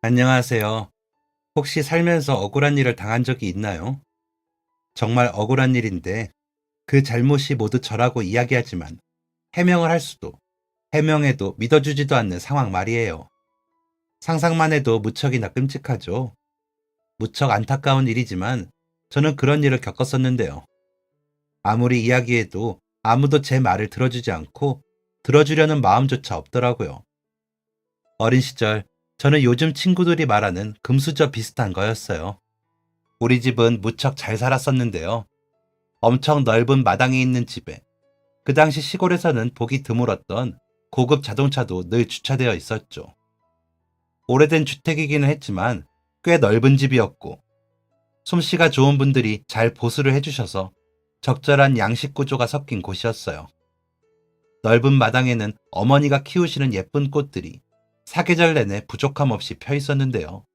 안녕하세요. 혹시 살면서 억울한 일을 당한 적이 있나요? 정말 억울한 일인데 그 잘못이 모두 저라고 이야기하지만 해명을 할 수도 해명해도 믿어주지도 않는 상황 말이에요. 상상만 해도 무척이나 끔찍하죠. 무척 안타까운 일이지만 저는 그런 일을 겪었었는데요. 아무리 이야기해도 아무도 제 말을 들어주지 않고 들어주려는 마음조차 없더라고요. 어린 시절 저는 요즘 친구들이 말하는 금수저 비슷한 거였어요. 우리 집은 무척 잘 살았었는데요. 엄청 넓은 마당이 있는 집에 그 당시 시골에서는 보기 드물었던 고급 자동차도 늘 주차되어 있었죠. 오래된 주택이기는 했지만 꽤 넓은 집이었고 솜씨가 좋은 분들이 잘 보수를 해주셔서 적절한 양식 구조가 섞인 곳이었어요. 넓은 마당에는 어머니가 키우시는 예쁜 꽃들이 사계절 내내 부족함 없이 펴 있었는데요.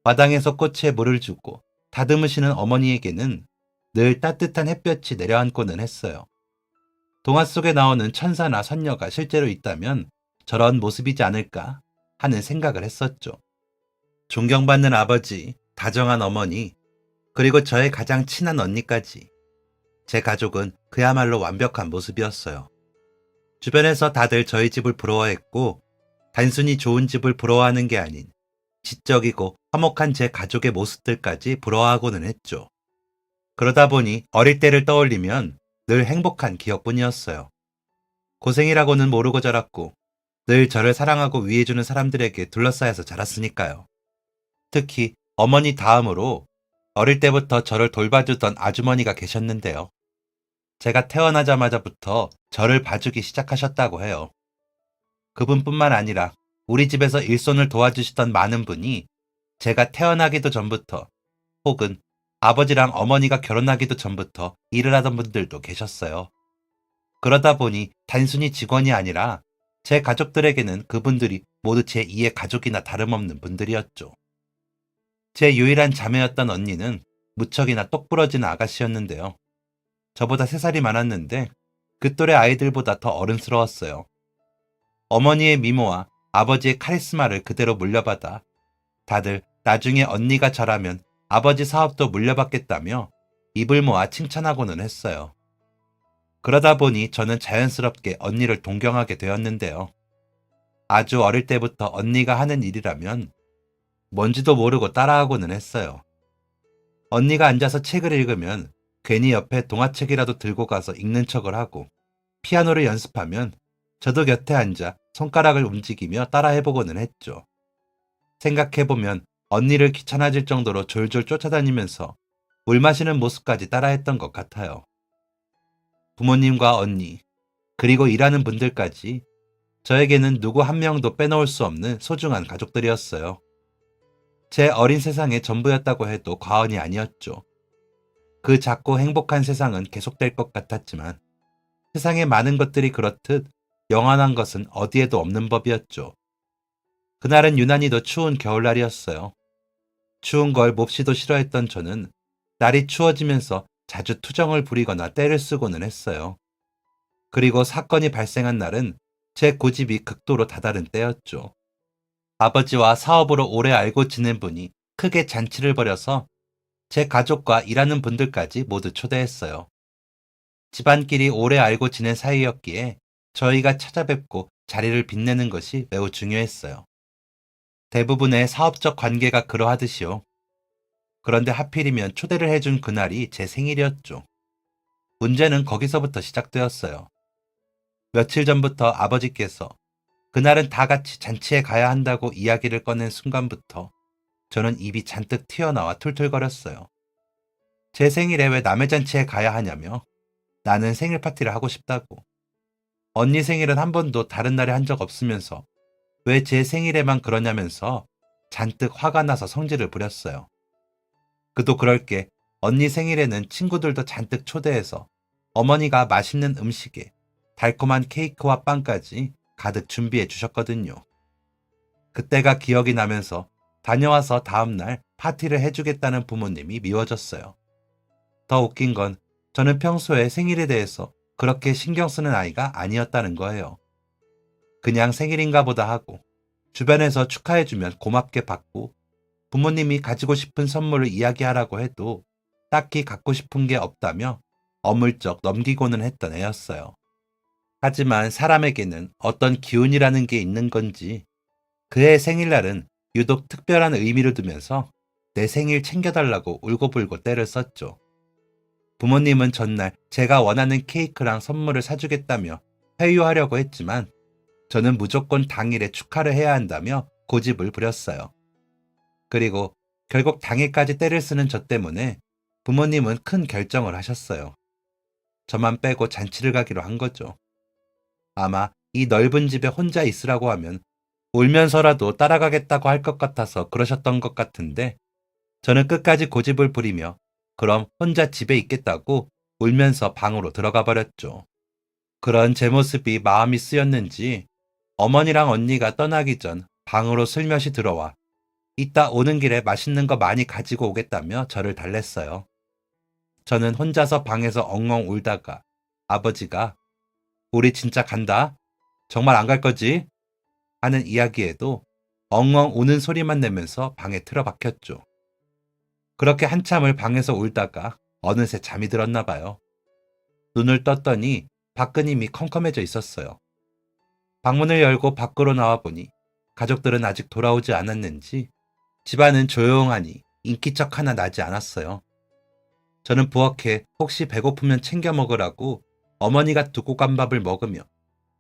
마당에서 꽃에 물을 주고 다듬으시는 어머니에게는 늘 따뜻한 햇볕이 내려앉고는 했어요. 동화 속에 나오는 천사나 선녀가 실제로 있다면 저런 모습이지 않을까 하는 생각을 했었죠. 존경받는 아버지, 다정한 어머니, 그리고 저의 가장 친한 언니까지. 제 가족은 그야말로 완벽한 모습이었어요. 주변에서 다들 저희 집을 부러워했고, 단순히 좋은 집을 부러워하는 게 아닌 지적이고 화목한 제 가족의 모습들까지 부러워하고는 했죠. 그러다 보니 어릴 때를 떠올리면 늘 행복한 기억뿐이었어요. 고생이라고는 모르고 자랐고 늘 저를 사랑하고 위해주는 사람들에게 둘러싸여서 자랐으니까요. 특히 어머니 다음으로 어릴 때부터 저를 돌봐주던 아주머니가 계셨는데요. 제가 태어나자마자부터 저를 봐주기 시작하셨다고 해요. 그분뿐만 아니라 우리 집에서 일손을 도와주시던 많은 분이 제가 태어나기도 전부터 혹은 아버지랑 어머니가 결혼하기도 전부터 일을 하던 분들도 계셨어요. 그러다 보니 단순히 직원이 아니라 제 가족들에게는 그분들이 모두 제 2의 가족이나 다름없는 분들이었죠. 제 유일한 자매였던 언니는 무척이나 똑부러진 아가씨였는데요. 저보다 3살이 많았는데 그 또래 아이들보다 더 어른스러웠어요. 어머니의 미모와 아버지의 카리스마를 그대로 물려받아 다들 나중에 언니가 잘하면 아버지 사업도 물려받겠다며 입을 모아 칭찬하고는 했어요. 그러다 보니 저는 자연스럽게 언니를 동경하게 되었는데요. 아주 어릴 때부터 언니가 하는 일이라면 뭔지도 모르고 따라하고는 했어요. 언니가 앉아서 책을 읽으면 괜히 옆에 동화책이라도 들고 가서 읽는 척을 하고 피아노를 연습하면 저도 곁에 앉아 손가락을 움직이며 따라해보고는 했죠. 생각해보면 언니를 귀찮아질 정도로 졸졸 쫓아다니면서 물 마시는 모습까지 따라했던 것 같아요. 부모님과 언니, 그리고 일하는 분들까지 저에게는 누구 한 명도 빼놓을 수 없는 소중한 가족들이었어요. 제 어린 세상의 전부였다고 해도 과언이 아니었죠. 그 작고 행복한 세상은 계속될 것 같았지만 세상의 많은 것들이 그렇듯 영원한 것은 어디에도 없는 법이었죠. 그날은 유난히도 추운 겨울날이었어요. 추운 걸 몹시도 싫어했던 저는 날이 추워지면서 자주 투정을 부리거나 떼를 쓰고는 했어요. 그리고 사건이 발생한 날은 제 고집이 극도로 다다른 때였죠. 아버지와 사업으로 오래 알고 지낸 분이 크게 잔치를 벌여서 제 가족과 일하는 분들까지 모두 초대했어요. 집안끼리 오래 알고 지낸 사이였기에 저희가 찾아뵙고 자리를 빛내는 것이 매우 중요했어요. 대부분의 사업적 관계가 그러하듯이요. 그런데 하필이면 초대를 해준 그날이 제 생일이었죠. 문제는 거기서부터 시작되었어요. 며칠 전부터 아버지께서 그날은 다 같이 잔치에 가야 한다고 이야기를 꺼낸 순간부터 저는 입이 잔뜩 튀어나와 툴툴거렸어요. 제 생일에 왜 남의 잔치에 가야 하냐며 나는 생일 파티를 하고 싶다고. 언니 생일은 한 번도 다른 날에 한 적 없으면서 왜 제 생일에만 그러냐면서 잔뜩 화가 나서 성질을 부렸어요. 그도 그럴 게 언니 생일에는 친구들도 잔뜩 초대해서 어머니가 맛있는 음식에 달콤한 케이크와 빵까지 가득 준비해 주셨거든요. 그때가 기억이 나면서 다녀와서 다음날 파티를 해주겠다는 부모님이 미워졌어요. 더 웃긴 건 저는 평소에 생일에 대해서 그렇게 신경 쓰는 아이가 아니었다는 거예요. 그냥 생일인가 보다 하고 주변에서 축하해주면 고맙게 받고 부모님이 가지고 싶은 선물을 이야기하라고 해도 딱히 갖고 싶은 게 없다며 어물쩍 넘기고는 했던 애였어요. 하지만 사람에게는 어떤 기운이라는 게 있는 건지 그의 생일날은 유독 특별한 의미를 두면서 내 생일 챙겨달라고 울고불고 떼를 썼죠. 부모님은 전날 제가 원하는 케이크랑 선물을 사주겠다며 회유하려고 했지만 저는 무조건 당일에 축하를 해야 한다며 고집을 부렸어요. 그리고 결국 당일까지 떼를 쓰는 저 때문에 부모님은 큰 결정을 하셨어요. 저만 빼고 잔치를 가기로 한 거죠. 아마 이 넓은 집에 혼자 있으라고 하면 울면서라도 따라가겠다고 할 것 같아서 그러셨던 것 같은데 저는 끝까지 고집을 부리며 그럼 혼자 집에 있겠다고 울면서 방으로 들어가 버렸죠. 그런 제 모습이 마음이 쓰였는지 어머니랑 언니가 떠나기 전 방으로 슬며시 들어와 이따 오는 길에 맛있는 거 많이 가지고 오겠다며 저를 달랬어요. 저는 혼자서 방에서 엉엉 울다가 아버지가 우리 진짜 간다? 정말 안 갈 거지? 하는 이야기에도 엉엉 우는 소리만 내면서 방에 틀어박혔죠. 그렇게 한참을 방에서 울다가 어느새 잠이 들었나 봐요. 눈을 떴더니 밖은 이미 컴컴해져 있었어요. 방문을 열고 밖으로 나와 보니 가족들은 아직 돌아오지 않았는지 집안은 조용하니 인기척 하나 나지 않았어요. 저는 부엌에 혹시 배고프면 챙겨 먹으라고 어머니가 두고 간 밥을 먹으며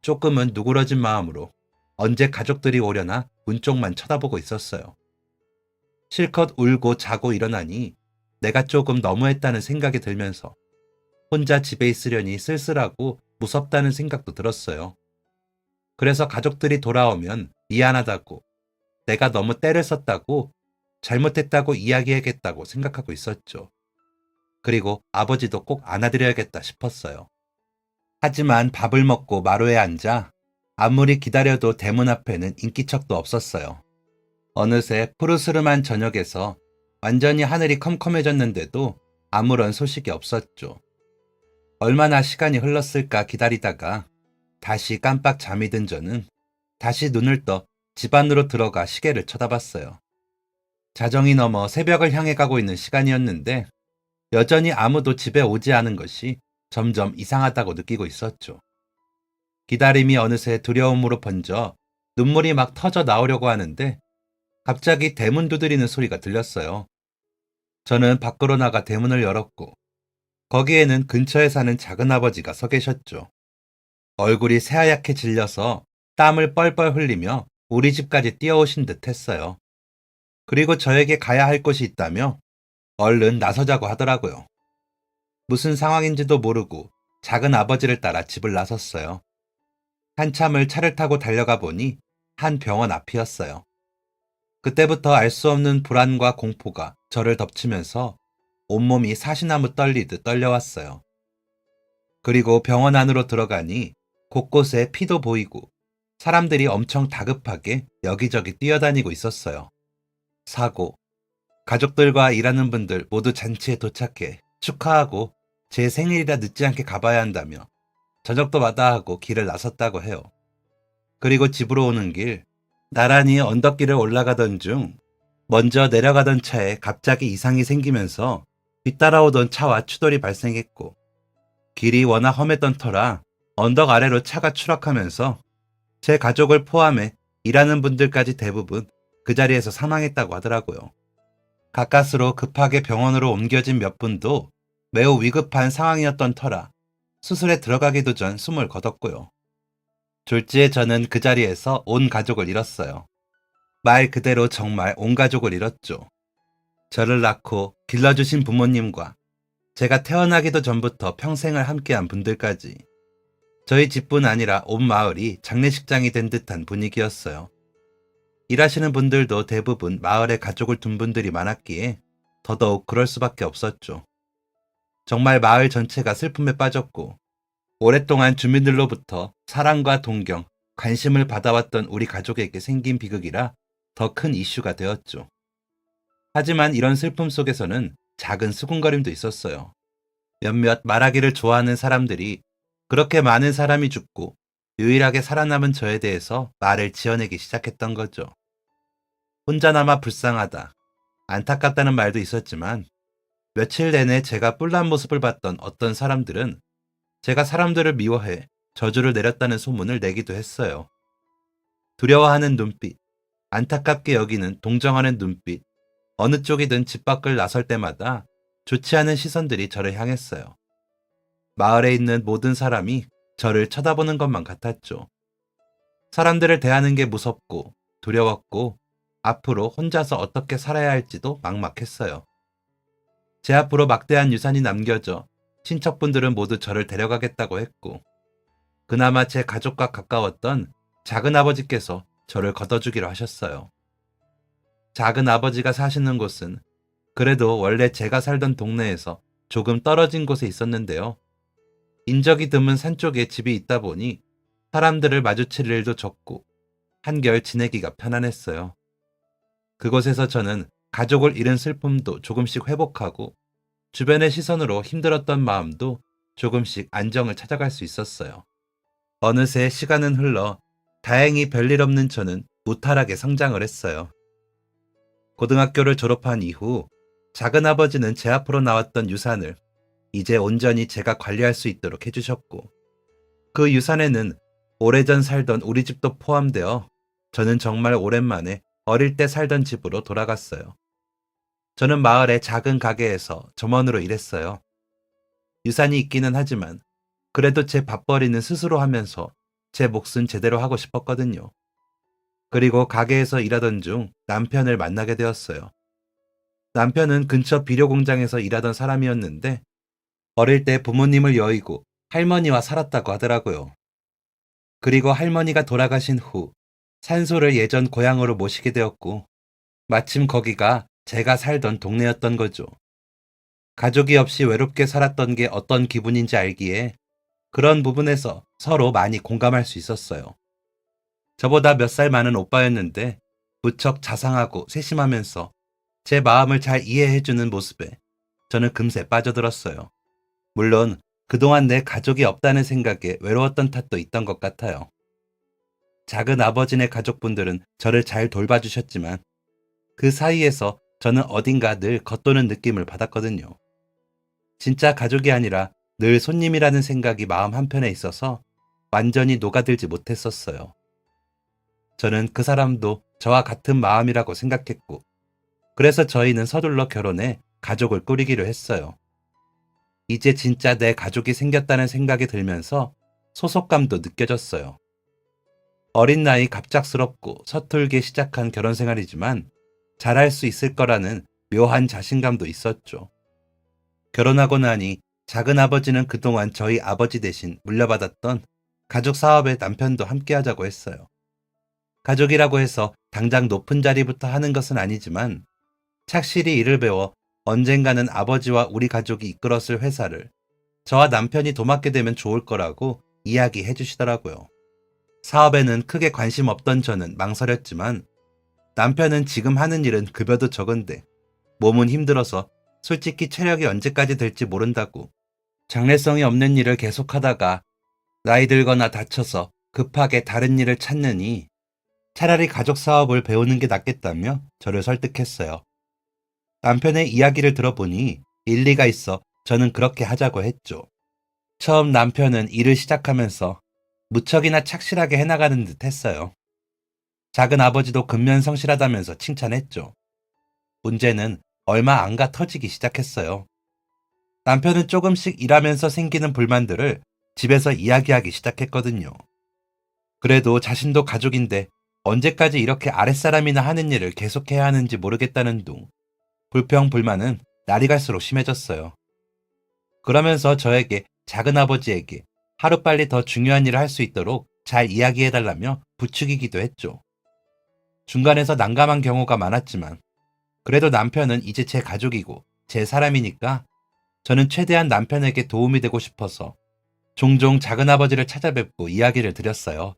조금은 누그러진 마음으로 언제 가족들이 오려나 문 쪽만 쳐다보고 있었어요. 실컷 울고 자고 일어나니 내가 조금 너무했다는 생각이 들면서 혼자 집에 있으려니 쓸쓸하고 무섭다는 생각도 들었어요. 그래서 가족들이 돌아오면 미안하다고, 내가 너무 때를 썼다고, 잘못했다고 이야기해야겠다고 생각하고 있었죠. 그리고 아버지도 꼭 안아드려야겠다 싶었어요. 하지만 밥을 먹고 마루에 앉아 아무리 기다려도 대문 앞에는 인기척도 없었어요. 어느새 푸르스름한 저녁에서 완전히 하늘이 컴컴해졌는데도 아무런 소식이 없었죠. 얼마나 시간이 흘렀을까 기다리다가 다시 깜빡 잠이 든 저는 다시 눈을 떠 집 안으로 들어가 시계를 쳐다봤어요. 자정이 넘어 새벽을 향해 가고 있는 시간이었는데 여전히 아무도 집에 오지 않은 것이 점점 이상하다고 느끼고 있었죠. 기다림이 어느새 두려움으로 번져 눈물이 막 터져 나오려고 하는데 갑자기 대문 두드리는 소리가 들렸어요. 저는 밖으로 나가 대문을 열었고 거기에는 근처에 사는 작은아버지가 서 계셨죠. 얼굴이 새하얗게 질려서 땀을 뻘뻘 흘리며 우리 집까지 뛰어오신 듯 했어요. 그리고 저에게 가야 할 곳이 있다며 얼른 나서자고 하더라고요. 무슨 상황인지도 모르고 작은 아버지를 따라 집을 나섰어요. 한참을 차를 타고 달려가 보니 한 병원 앞이었어요. 그때부터 알 수 없는 불안과 공포가 저를 덮치면서 온몸이 사시나무 떨리듯 떨려왔어요. 그리고 병원 안으로 들어가니 곳곳에 피도 보이고 사람들이 엄청 다급하게 여기저기 뛰어다니고 있었어요. 사고, 가족들과 일하는 분들 모두 잔치에 도착해 축하하고 제 생일이라 늦지 않게 가봐야 한다며 저녁도 마다하고 길을 나섰다고 해요. 그리고 집으로 오는 길, 나란히 언덕길을 올라가던 중 먼저 내려가던 차에 갑자기 이상이 생기면서 뒤따라오던 차와 추돌이 발생했고 길이 워낙 험했던 터라 언덕 아래로 차가 추락하면서 제 가족을 포함해 일하는 분들까지 대부분 그 자리에서 사망했다고 하더라고요. 가까스로 급하게 병원으로 옮겨진 몇 분도 매우 위급한 상황이었던 터라 수술에 들어가기도 전 숨을 거뒀고요. 졸지에 저는 그 자리에서 온 가족을 잃었어요. 말 그대로 정말 온 가족을 잃었죠. 저를 낳고 길러주신 부모님과 제가 태어나기도 전부터 평생을 함께한 분들까지 저희 집뿐 아니라 온 마을이 장례식장이 된 듯한 분위기였어요. 일하시는 분들도 대부분 마을에 가족을 둔 분들이 많았기에 더더욱 그럴 수밖에 없었죠. 정말 마을 전체가 슬픔에 빠졌고 오랫동안 주민들로부터 사랑과 동경, 관심을 받아왔던 우리 가족에게 생긴 비극이라 더 큰 이슈가 되었죠. 하지만 이런 슬픔 속에서는 작은 수군거림도 있었어요. 몇몇 말하기를 좋아하는 사람들이 그렇게 많은 사람이 죽고 유일하게 살아남은 저에 대해서 말을 지어내기 시작했던 거죠. 혼자 남아 불쌍하다, 안타깝다는 말도 있었지만 며칠 내내 제가 뿔난 모습을 봤던 어떤 사람들은 제가 사람들을 미워해 저주를 내렸다는 소문을 내기도 했어요. 두려워하는 눈빛, 안타깝게 여기는 동정하는 눈빛, 어느 쪽이든 집 밖을 나설 때마다 좋지 않은 시선들이 저를 향했어요. 마을에 있는 모든 사람이 저를 쳐다보는 것만 같았죠. 사람들을 대하는 게 무섭고 두려웠고 앞으로 혼자서 어떻게 살아야 할지도 막막했어요. 제 앞으로 막대한 유산이 남겨져 친척분들은 모두 저를 데려가겠다고 했고 그나마 제 가족과 가까웠던 작은 아버지께서 저를 걷어주기로 하셨어요. 작은 아버지가 사시는 곳은 그래도 원래 제가 살던 동네에서 조금 떨어진 곳에 있었는데요. 인적이 드문 산 쪽에 집이 있다 보니 사람들을 마주칠 일도 적고 한결 지내기가 편안했어요. 그곳에서 저는 가족을 잃은 슬픔도 조금씩 회복하고 주변의 시선으로 힘들었던 마음도 조금씩 안정을 찾아갈 수 있었어요. 어느새 시간은 흘러 다행히 별일 없는 저는 무탈하게 성장을 했어요. 고등학교를 졸업한 이후 작은아버지는 제 앞으로 나왔던 유산을 이제 온전히 제가 관리할 수 있도록 해주셨고 그 유산에는 오래전 살던 우리 집도 포함되어 저는 정말 오랜만에 어릴 때 살던 집으로 돌아갔어요. 저는 마을의 작은 가게에서 점원으로 일했어요. 유산이 있기는 하지만 그래도 제 밥벌이는 스스로 하면서 제 몫은 제대로 하고 싶었거든요. 그리고 가게에서 일하던 중 남편을 만나게 되었어요. 남편은 근처 비료 공장에서 일하던 사람이었는데 어릴 때 부모님을 여의고 할머니와 살았다고 하더라고요. 그리고 할머니가 돌아가신 후 산소를 예전 고향으로 모시게 되었고 마침 거기가 제가 살던 동네였던 거죠. 가족이 없이 외롭게 살았던 게 어떤 기분인지 알기에 그런 부분에서 서로 많이 공감할 수 있었어요. 저보다 몇 살 많은 오빠였는데 무척 자상하고 세심하면서 제 마음을 잘 이해해주는 모습에 저는 금세 빠져들었어요. 물론 그동안 내 가족이 없다는 생각에 외로웠던 탓도 있던 것 같아요. 작은 아버지네 가족분들은 저를 잘 돌봐주셨지만 그 사이에서 저는 어딘가 늘 겉도는 느낌을 받았거든요. 진짜 가족이 아니라 늘 손님이라는 생각이 마음 한편에 있어서 완전히 녹아들지 못했었어요. 저는 그 사람도 저와 같은 마음이라고 생각했고 그래서 저희는 서둘러 결혼해 가족을 꾸리기로 했어요. 이제 진짜 내 가족이 생겼다는 생각이 들면서 소속감도 느껴졌어요. 어린 나이 갑작스럽고 서툴게 시작한 결혼 생활이지만 잘할 수 있을 거라는 묘한 자신감도 있었죠. 결혼하고 나니 작은 아버지는 그동안 저희 아버지 대신 물려받았던 가족 사업에 남편도 함께 하자고 했어요. 가족이라고 해서 당장 높은 자리부터 하는 것은 아니지만 착실히 일을 배워 언젠가는 아버지와 우리 가족이 이끌었을 회사를 저와 남편이 도맡게 되면 좋을 거라고 이야기해 주시더라고요. 사업에는 크게 관심 없던 저는 망설였지만 남편은 지금 하는 일은 급여도 적은데 몸은 힘들어서 솔직히 체력이 언제까지 될지 모른다고 장래성이 없는 일을 계속하다가 나이 들거나 다쳐서 급하게 다른 일을 찾느니 차라리 가족 사업을 배우는 게 낫겠다며 저를 설득했어요. 남편의 이야기를 들어보니 일리가 있어 저는 그렇게 하자고 했죠. 처음 남편은 일을 시작하면서 무척이나 착실하게 해나가는 듯 했어요. 작은 아버지도 근면성실하다면서 칭찬했죠. 문제는 얼마 안 가 터지기 시작했어요. 남편은 조금씩 일하면서 생기는 불만들을 집에서 이야기하기 시작했거든요. 그래도 자신도 가족인데 언제까지 이렇게 아랫사람이나 하는 일을 계속해야 하는지 모르겠다는 둥 불평 불만은 날이 갈수록 심해졌어요. 그러면서 저에게 작은아버지에게 하루빨리 더 중요한 일을 할 수 있도록 잘 이야기해달라며 부추기기도 했죠. 중간에서 난감한 경우가 많았지만 그래도 남편은 이제 제 가족이고 제 사람이니까 저는 최대한 남편에게 도움이 되고 싶어서 종종 작은아버지를 찾아뵙고 이야기를 드렸어요.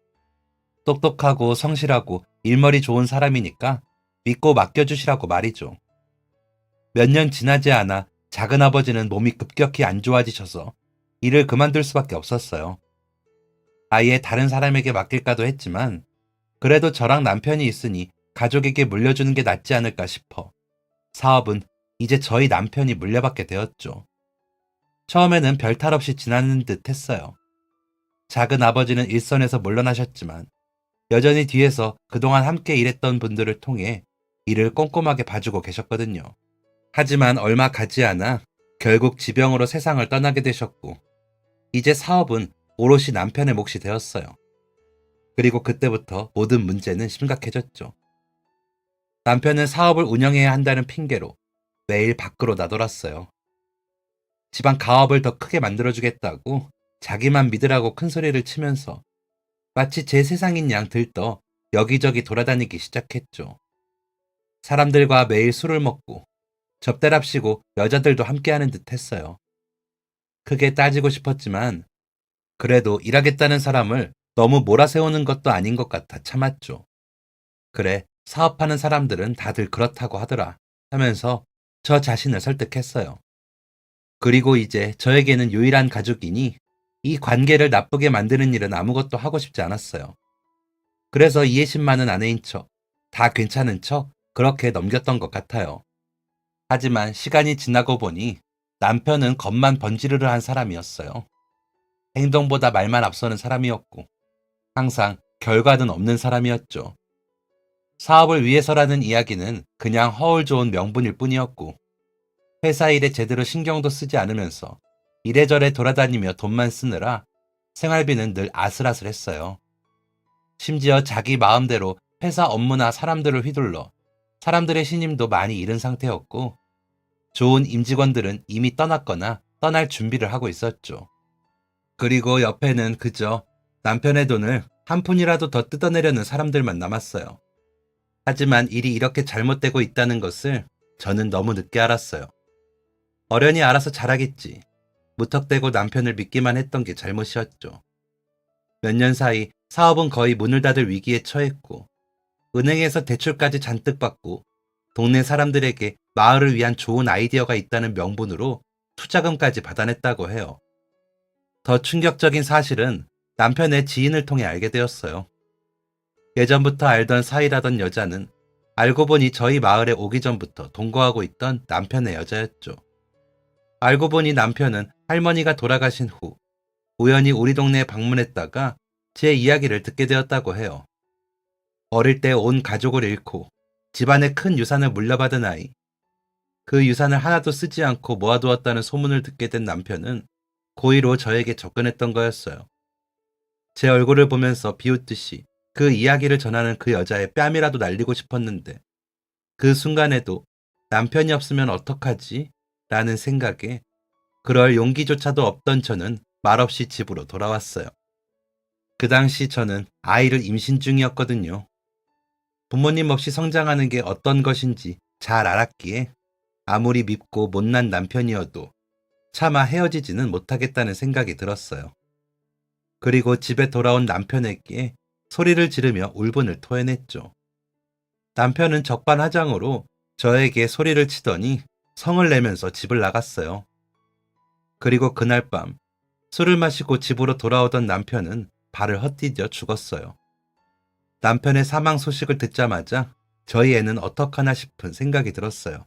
똑똑하고 성실하고 일머리 좋은 사람이니까 믿고 맡겨주시라고 말이죠. 몇 년 지나지 않아 작은아버지는 몸이 급격히 안 좋아지셔서 일을 그만둘 수밖에 없었어요. 아예 다른 사람에게 맡길까도 했지만 그래도 저랑 남편이 있으니 가족에게 물려주는 게 낫지 않을까 싶어 사업은 이제 저희 남편이 물려받게 되었죠. 처음에는 별탈 없이 지나는 듯 했어요. 작은 아버지는 일선에서 물러나셨지만 여전히 뒤에서 그동안 함께 일했던 분들을 통해 일을 꼼꼼하게 봐주고 계셨거든요. 하지만 얼마 가지 않아 결국 지병으로 세상을 떠나게 되셨고 이제 사업은 오롯이 남편의 몫이 되었어요. 그리고 그때부터 모든 문제는 심각해졌죠. 남편은 사업을 운영해야 한다는 핑계로 매일 밖으로 나돌았어요. 집안 가업을 더 크게 만들어주겠다고 자기만 믿으라고 큰 소리를 치면서 마치 제 세상인 양 들떠 여기저기 돌아다니기 시작했죠. 사람들과 매일 술을 먹고 접대랍시고 여자들도 함께하는 듯 했어요. 크게 따지고 싶었지만 그래도 일하겠다는 사람을 너무 몰아세우는 것도 아닌 것 같아 참았죠. 그래, 사업하는 사람들은 다들 그렇다고 하더라 하면서 저 자신을 설득했어요. 그리고 이제 저에게는 유일한 가족이니 이 관계를 나쁘게 만드는 일은 아무것도 하고 싶지 않았어요. 그래서 이해심 많은 아내인 척, 다 괜찮은 척 그렇게 넘겼던 것 같아요. 하지만 시간이 지나고 보니 남편은 겉만 번지르르 한 사람이었어요. 행동보다 말만 앞서는 사람이었고 항상 결과는 없는 사람이었죠. 사업을 위해서라는 이야기는 그냥 허울 좋은 명분일 뿐이었고 회사 일에 제대로 신경도 쓰지 않으면서 이래저래 돌아다니며 돈만 쓰느라 생활비는 늘 아슬아슬했어요. 심지어 자기 마음대로 회사 업무나 사람들을 휘둘러 사람들의 신임도 많이 잃은 상태였고 좋은 임직원들은 이미 떠났거나 떠날 준비를 하고 있었죠. 그리고 옆에는 그저 남편의 돈을 한 푼이라도 더 뜯어내려는 사람들만 남았어요. 하지만 일이 이렇게 잘못되고 있다는 것을 저는 너무 늦게 알았어요. 어련히 알아서 잘하겠지. 무턱대고 남편을 믿기만 했던 게 잘못이었죠. 몇 년 사이 사업은 거의 문을 닫을 위기에 처했고 은행에서 대출까지 잔뜩 받고 동네 사람들에게 마을을 위한 좋은 아이디어가 있다는 명분으로 투자금까지 받아냈다고 해요. 더 충격적인 사실은 남편의 지인을 통해 알게 되었어요. 예전부터 알던 사이라던 여자는 알고 보니 저희 마을에 오기 전부터 동거하고 있던 남편의 여자였죠. 알고 보니 남편은 할머니가 돌아가신 후 우연히 우리 동네에 방문했다가 제 이야기를 듣게 되었다고 해요. 어릴 때 온 가족을 잃고 집안에 큰 유산을 물려받은 아이. 그 유산을 하나도 쓰지 않고 모아두었다는 소문을 듣게 된 남편은 고의로 저에게 접근했던 거였어요. 제 얼굴을 보면서 비웃듯이 그 이야기를 전하는 그 여자의 뺨이라도 날리고 싶었는데 그 순간에도 남편이 없으면 어떡하지? 라는 생각에 그럴 용기조차도 없던 저는 말없이 집으로 돌아왔어요. 그 당시 저는 아이를 임신 중이었거든요. 부모님 없이 성장하는 게 어떤 것인지 잘 알았기에 아무리 밉고 못난 남편이어도 차마 헤어지지는 못하겠다는 생각이 들었어요. 그리고 집에 돌아온 남편에게 소리를 지르며 울분을 토해냈죠. 남편은 적반하장으로 저에게 소리를 치더니 성을 내면서 집을 나갔어요. 그리고 그날 밤 술을 마시고 집으로 돌아오던 남편은 발을 헛디뎌 죽었어요. 남편의 사망 소식을 듣자마자 저희 애는 어떡하나 싶은 생각이 들었어요.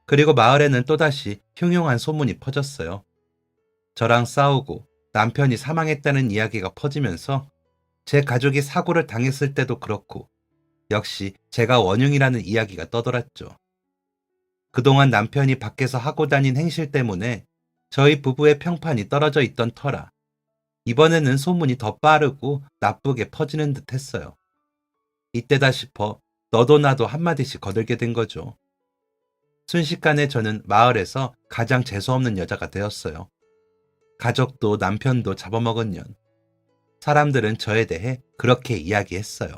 그리고 마을에는 또다시 흉흉한 소문이 퍼졌어요. 저랑 싸우고 남편이 사망했다는 이야기가 퍼지면서 제 가족이 사고를 당했을 때도 그렇고 역시 제가 원흉이라는 이야기가 떠돌았죠. 그동안 남편이 밖에서 하고 다닌 행실 때문에 저희 부부의 평판이 떨어져 있던 터라 이번에는 소문이 더 빠르고 나쁘게 퍼지는 듯 했어요. 이때다 싶어 너도 나도 한마디씩 거들게 된 거죠. 순식간에 저는 마을에서 가장 재수없는 여자가 되었어요. 가족도 남편도 잡아먹은 년. 사람들은 저에 대해 그렇게 이야기했어요.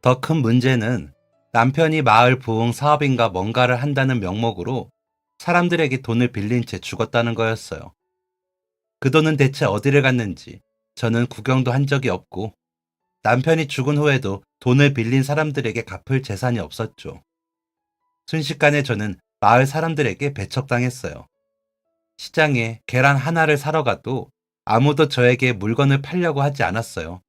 더 큰 문제는 남편이 마을 부흥 사업인가 뭔가를 한다는 명목으로 사람들에게 돈을 빌린 채 죽었다는 거였어요. 그 돈은 대체 어디를 갔는지 저는 구경도 한 적이 없고 남편이 죽은 후에도 돈을 빌린 사람들에게 갚을 재산이 없었죠. 순식간에 저는 마을 사람들에게 배척당했어요. 시장에 계란 하나를 사러 가도 아무도 저에게 물건을 팔려고 하지 않았어요.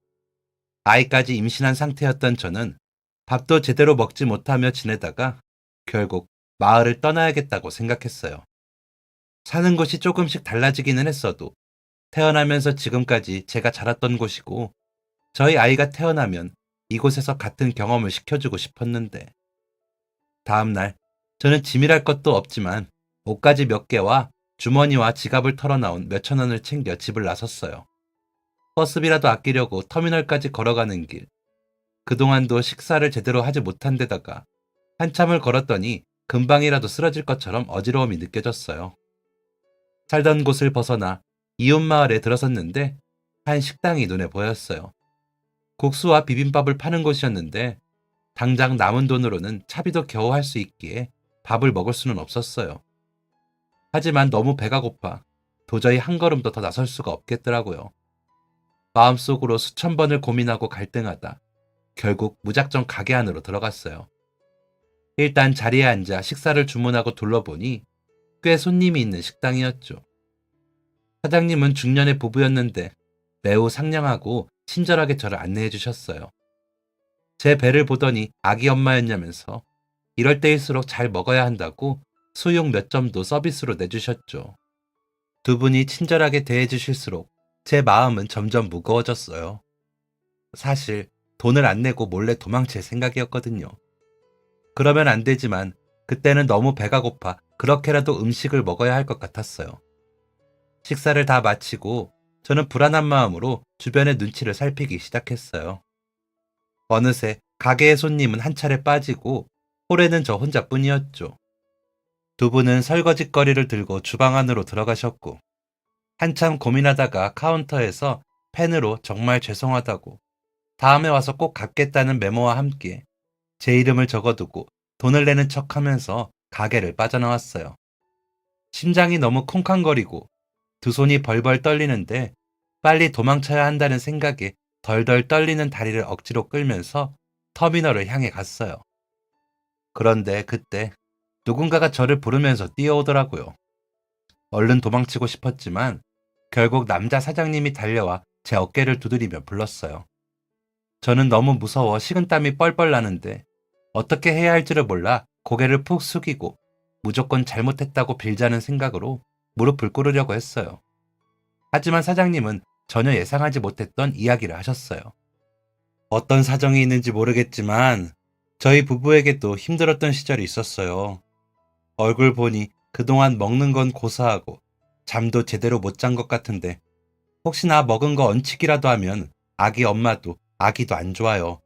아이까지 임신한 상태였던 저는 밥도 제대로 먹지 못하며 지내다가 결국 마을을 떠나야겠다고 생각했어요. 사는 곳이 조금씩 달라지기는 했어도 태어나면서 지금까지 제가 자랐던 곳이고 저희 아이가 태어나면 이곳에서 같은 경험을 시켜주고 싶었는데 다음날 저는 짐이랄 것도 없지만 옷가지 몇 개와 주머니와 지갑을 털어나온 몇천 원을 챙겨 집을 나섰어요. 버스비라도 아끼려고 터미널까지 걸어가는 길. 그동안도 식사를 제대로 하지 못한 데다가 한참을 걸었더니 금방이라도 쓰러질 것처럼 어지러움이 느껴졌어요. 살던 곳을 벗어나 이웃마을에 들어섰는데 한 식당이 눈에 보였어요. 국수와 비빔밥을 파는 곳이었는데 당장 남은 돈으로는 차비도 겨우 할 수 있기에 밥을 먹을 수는 없었어요. 하지만 너무 배가 고파 도저히 한 걸음도 더 나설 수가 없겠더라고요. 마음속으로 수천 번을 고민하고 갈등하다 결국 무작정 가게 안으로 들어갔어요. 일단 자리에 앉아 식사를 주문하고 둘러보니 꽤 손님이 있는 식당이었죠. 사장님은 중년의 부부였는데 매우 상냥하고 친절하게 저를 안내해 주셨어요. 제 배를 보더니 아기 엄마였냐면서 이럴 때일수록 잘 먹어야 한다고 수육 몇 점도 서비스로 내주셨죠. 두 분이 친절하게 대해 주실수록 제 마음은 점점 무거워졌어요. 사실 돈을 안 내고 몰래 도망칠 생각이었거든요. 그러면 안 되지만 그때는 너무 배가 고파 그렇게라도 음식을 먹어야 할 것 같았어요. 식사를 다 마치고 저는 불안한 마음으로 주변의 눈치를 살피기 시작했어요. 어느새 가게의 손님은 한 차례 빠지고 홀에는 저 혼자뿐이었죠. 두 분은 설거지거리를 들고 주방 안으로 들어가셨고 한참 고민하다가 카운터에서 펜으로 정말 죄송하다고 다음에 와서 꼭 갚겠다는 메모와 함께 제 이름을 적어두고 돈을 내는 척하면서 가게를 빠져나왔어요. 심장이 너무 쿵쾅거리고 두 손이 벌벌 떨리는데 빨리 도망쳐야 한다는 생각에 덜덜 떨리는 다리를 억지로 끌면서 터미널을 향해 갔어요. 그런데 그때 누군가가 저를 부르면서 뛰어오더라고요. 얼른 도망치고 싶었지만 결국 남자 사장님이 달려와 제 어깨를 두드리며 불렀어요. 저는 너무 무서워 식은땀이 뻘뻘 나는데 어떻게 해야 할지를 몰라 고개를 푹 숙이고 무조건 잘못했다고 빌자는 생각으로 무릎을 꿇으려고 했어요. 하지만 사장님은 전혀 예상하지 못했던 이야기를 하셨어요. 어떤 사정이 있는지 모르겠지만 저희 부부에게도 힘들었던 시절이 있었어요. 얼굴 보니 그동안 먹는 건 고사하고 잠도 제대로 못 잔 것 같은데 혹시나 먹은 거 얹히기라도 하면 아기 엄마도 아기도 안 좋아요.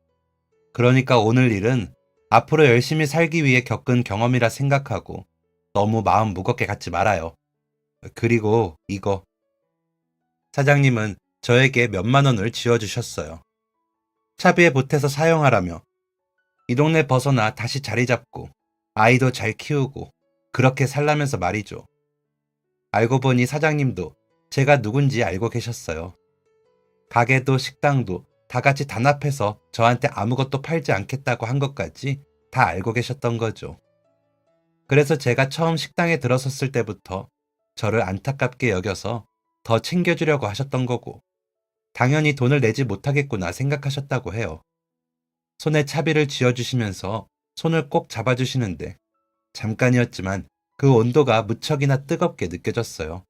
그러니까 오늘 일은 앞으로 열심히 살기 위해 겪은 경험이라 생각하고 너무 마음 무겁게 갖지 말아요. 그리고 이거. 사장님은 저에게 몇만 원을 쥐어주셨어요. 차비에 보태서 사용하라며 이 동네 벗어나 다시 자리 잡고 아이도 잘 키우고 그렇게 살라면서 말이죠. 알고 보니 사장님도 제가 누군지 알고 계셨어요. 가게도 식당도 다 같이 단합해서 저한테 아무것도 팔지 않겠다고 한 것까지 다 알고 계셨던 거죠. 그래서 제가 처음 식당에 들어섰을 때부터 저를 안타깝게 여겨서 더 챙겨주려고 하셨던 거고 당연히 돈을 내지 못하겠구나 생각하셨다고 해요. 손에 차비를 쥐어주시면서 손을 꼭 잡아주시는데 잠깐이었지만 그 온도가 무척이나 뜨겁게 느껴졌어요.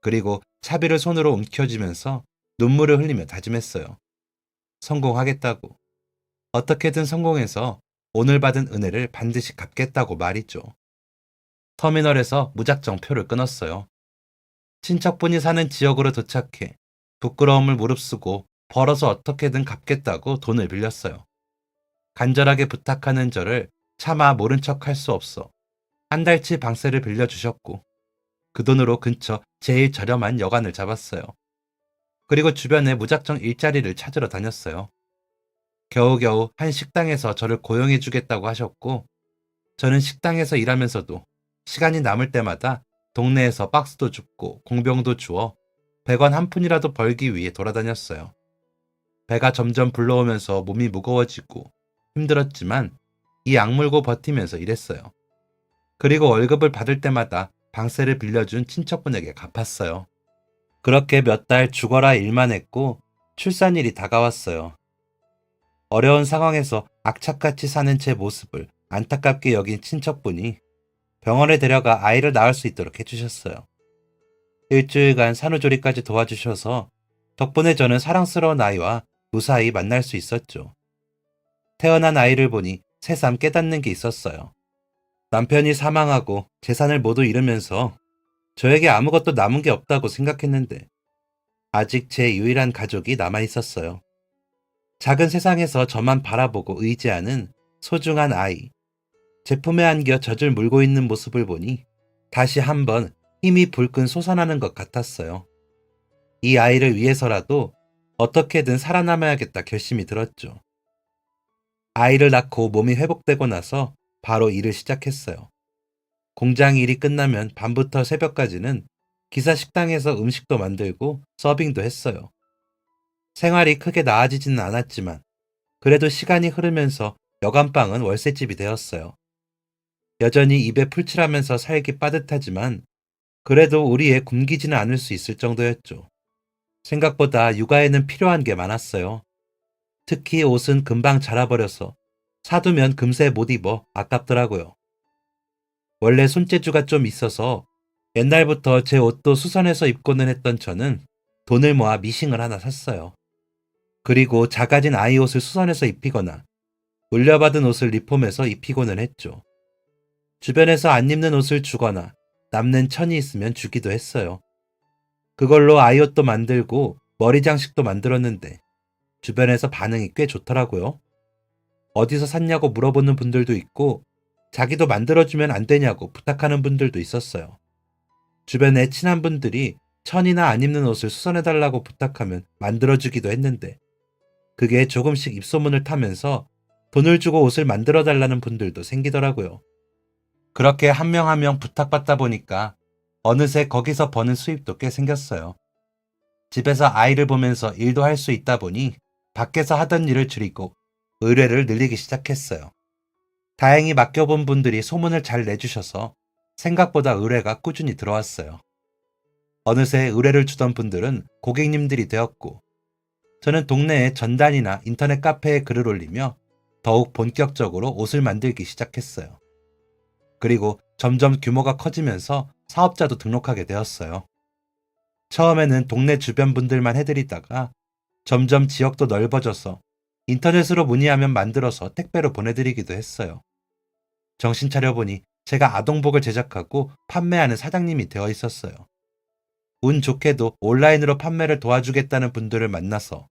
그리고 차비를 손으로 움켜쥐면서 눈물을 흘리며 다짐했어요. 성공하겠다고. 어떻게든 성공해서 오늘 받은 은혜를 반드시 갚겠다고 말이죠. 터미널에서 무작정 표를 끊었어요. 친척분이 사는 지역으로 도착해 부끄러움을 무릅쓰고 벌어서 어떻게든 갚겠다고 돈을 빌렸어요. 간절하게 부탁하는 저를 차마 모른 척 할 수 없어 한 달치 방세를 빌려주셨고 그 돈으로 근처 제일 저렴한 여관을 잡았어요. 그리고 주변에 무작정 일자리를 찾으러 다녔어요. 겨우겨우 한 식당에서 저를 고용해 주겠다고 하셨고 저는 식당에서 일하면서도 시간이 남을 때마다 동네에서 박스도 줍고 공병도 주어 100원 한 푼이라도 벌기 위해 돌아다녔어요. 배가 점점 불러오면서 몸이 무거워지고 힘들었지만 이 악물고 버티면서 일했어요. 그리고 월급을 받을 때마다 방세를 빌려준 친척분에게 갚았어요. 그렇게 몇 달 죽어라 일만 했고 출산일이 다가왔어요. 어려운 상황에서 악착같이 사는 제 모습을 안타깝게 여긴 친척분이 병원에 데려가 아이를 낳을 수 있도록 해주셨어요. 일주일간 산후조리까지 도와주셔서 덕분에 저는 사랑스러운 아이와 무사히 만날 수 있었죠. 태어난 아이를 보니 새삼 깨닫는 게 있었어요. 남편이 사망하고 재산을 모두 잃으면서 저에게 아무것도 남은 게 없다고 생각했는데 아직 제 유일한 가족이 남아 있었어요. 작은 세상에서 저만 바라보고 의지하는 소중한 아이. 제 품에 안겨 젖을 물고 있는 모습을 보니 다시 한번 힘이 불끈 솟아나는 것 같았어요. 이 아이를 위해서라도 어떻게든 살아남아야겠다 결심이 들었죠. 아이를 낳고 몸이 회복되고 나서 바로 일을 시작했어요. 공장 일이 끝나면 밤부터 새벽까지는 기사 식당에서 음식도 만들고 서빙도 했어요. 생활이 크게 나아지지는 않았지만 그래도 시간이 흐르면서 여간방은 월세집이 되었어요. 여전히 입에 풀칠하면서 살기 빠듯하지만 그래도 우리에 굶기지는 않을 수 있을 정도였죠. 생각보다 육아에는 필요한 게 많았어요. 특히 옷은 금방 자라버려서 사두면 금세 못 입어 아깝더라고요. 원래 손재주가 좀 있어서 옛날부터 제 옷도 수선해서 입고는 했던 저는 돈을 모아 미싱을 하나 샀어요. 그리고 작아진 아이 옷을 수선해서 입히거나 물려받은 옷을 리폼해서 입히고는 했죠. 주변에서 안 입는 옷을 주거나 남는 천이 있으면 주기도 했어요. 그걸로 아이 옷도 만들고 머리 장식도 만들었는데 주변에서 반응이 꽤 좋더라고요. 어디서 샀냐고 물어보는 분들도 있고 자기도 만들어주면 안 되냐고 부탁하는 분들도 있었어요. 주변에 친한 분들이 천이나 안 입는 옷을 수선해달라고 부탁하면 만들어주기도 했는데 그게 조금씩 입소문을 타면서 돈을 주고 옷을 만들어달라는 분들도 생기더라고요. 그렇게 한 명 한 명 부탁받다 보니까 어느새 거기서 버는 수입도 꽤 생겼어요. 집에서 아이를 보면서 일도 할 수 있다 보니 밖에서 하던 일을 줄이고 의뢰를 늘리기 시작했어요. 다행히 맡겨본 분들이 소문을 잘 내주셔서 생각보다 의뢰가 꾸준히 들어왔어요. 어느새 의뢰를 주던 분들은 고객님들이 되었고 저는 동네에 전단이나 인터넷 카페에 글을 올리며 더욱 본격적으로 옷을 만들기 시작했어요. 그리고 점점 규모가 커지면서 사업자도 등록하게 되었어요. 처음에는 동네 주변 분들만 해드리다가 점점 지역도 넓어져서 인터넷으로 문의하면 만들어서 택배로 보내드리기도 했어요. 정신 차려보니 제가 아동복을 제작하고 판매하는 사장님이 되어 있었어요. 운 좋게도 온라인으로 판매를 도와주겠다는 분들을 만나서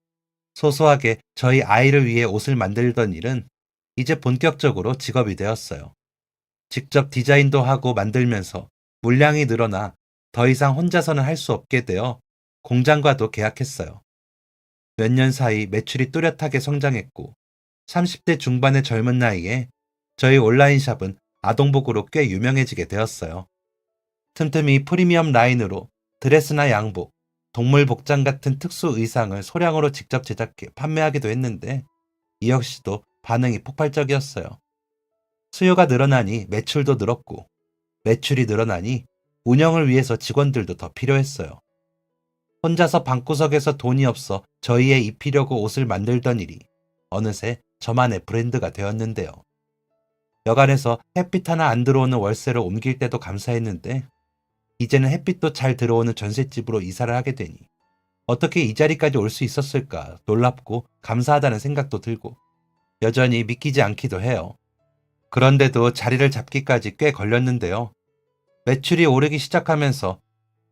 소소하게 저희 아이를 위해 옷을 만들던 일은 이제 본격적으로 직업이 되었어요. 직접 디자인도 하고 만들면서 물량이 늘어나 더 이상 혼자서는 할 수 없게 되어 공장과도 계약했어요. 몇 년 사이 매출이 뚜렷하게 성장했고 30대 중반의 젊은 나이에 저희 온라인샵은 아동복으로 꽤 유명해지게 되었어요. 틈틈이 프리미엄 라인으로 드레스나 양복, 동물 복장 같은 특수 의상을 소량으로 직접 제작해 판매하기도 했는데 이 역시도 반응이 폭발적이었어요. 수요가 늘어나니 매출도 늘었고 매출이 늘어나니 운영을 위해서 직원들도 더 필요했어요. 혼자서 방구석에서 돈이 없어 저희에 입히려고 옷을 만들던 일이 어느새 저만의 브랜드가 되었는데요. 여간에서 햇빛 하나 안 들어오는 월세로 옮길 때도 감사했는데 이제는 햇빛도 잘 들어오는 전셋집으로 이사를 하게 되니 어떻게 이 자리까지 올 수 있었을까 놀랍고 감사하다는 생각도 들고 여전히 믿기지 않기도 해요. 그런데도 자리를 잡기까지 꽤 걸렸는데요. 매출이 오르기 시작하면서